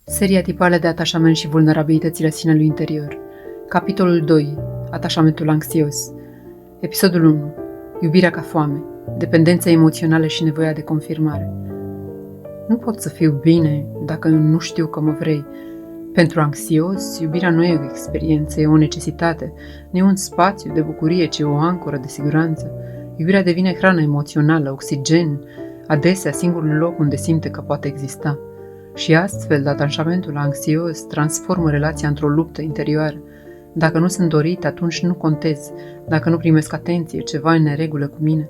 Seria tipare de atașament și vulnerabilitățile sinelui interior. Capitolul 2. Atașamentul anxios. Episodul 1. Iubirea ca foame. Dependența emoțională și nevoia de confirmare. Nu pot să fiu bine dacă nu știu că mă vrei. Pentru anxios, iubirea nu e o experiență, e o necesitate. Nu e un spațiu de bucurie, ci o ancoră de siguranță. Iubirea devine hrană emoțională, oxigen, adesea singurul loc unde simte că poate exista. Și astfel, atașamentul anxios transformă relația într-o luptă interioară. Dacă nu sunt dorit, atunci nu contez. Dacă nu primesc atenție, ceva e în neregulă cu mine.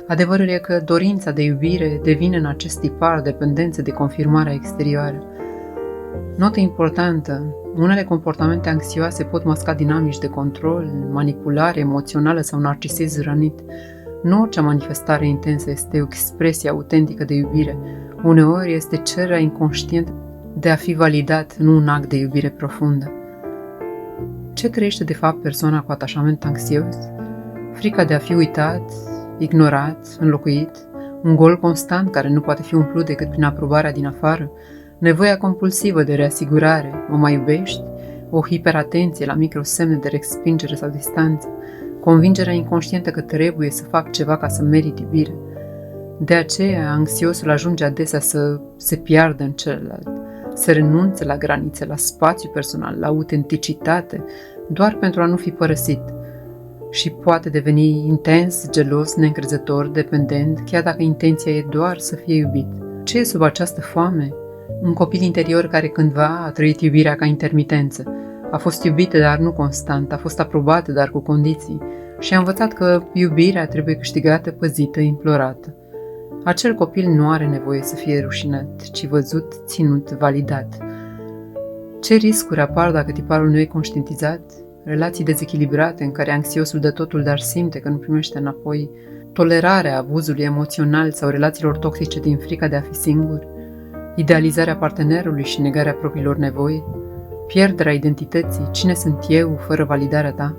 Adevărul e că dorința de iubire devine în acest tipar dependență de confirmarea exterioară. Notă importantă: unele comportamente anxioase pot masca dinamici de control, manipulare emoțională sau narcisism rănit. Nu orice manifestare intensă este o expresie autentică de iubire. Uneori este cererea inconștientă de a fi validat, nu un act de iubire profundă. Ce trăiește de fapt persoana cu atașament anxios? Frica de a fi uitat, ignorat, înlocuit, un gol constant care nu poate fi umplut decât prin aprobarea din afară, nevoia compulsivă de reasigurare, mă mai iubești, o hiperatenție la microsemne de respingere sau distanță, convingerea inconștientă că trebuie să fac ceva ca să merit iubire. De aceea, anxiosul ajunge adesea să se piardă în celălalt, să renunțe la granițe, la spațiu personal, la autenticitate, doar pentru a nu fi părăsit. Și poate deveni intens, gelos, neîncrezător, dependent, chiar dacă intenția e doar să fie iubit. Ce e sub această foame? Un copil interior care cândva a trăit iubirea ca intermitență. A fost iubită, dar nu constant, a fost aprobată, dar cu condiții. Și a învățat că iubirea trebuie câștigată, păzită, implorată. Acel copil nu are nevoie să fie rușinat, ci văzut, ținut, validat. Ce riscuri apar dacă tiparul nu e conștientizat? Relații dezechilibrate în care anxiosul dă totul, dar simte că nu primește înapoi, tolerarea abuzului emoțional sau relațiilor toxice din frica de a fi singur, idealizarea partenerului și negarea propriilor nevoi, pierderea identității, cine sunt eu fără validarea ta?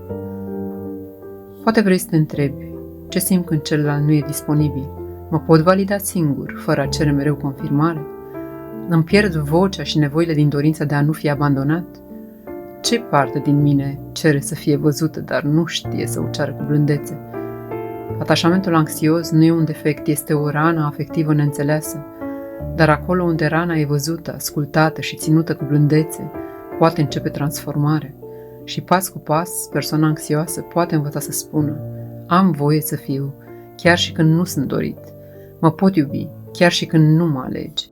Poate vrei să te întrebi, ce simt când celălalt nu e disponibil? Mă pot valida singur, fără a cere mereu confirmare? Îmi pierd vocea și nevoile din dorința de a nu fi abandonat? Ce parte din mine cere să fie văzută, dar nu știe să o ceară cu blândețe? Atașamentul anxios nu e un defect, este o rană afectivă neînțeleasă. Dar acolo unde rana e văzută, ascultată și ținută cu blândețe, poate începe transformarea. Și pas cu pas, persoana anxioasă poate învăța să spună: am voie să fiu, chiar și când nu sunt dorit. Mă pot iubi, chiar și când nu mă alegi.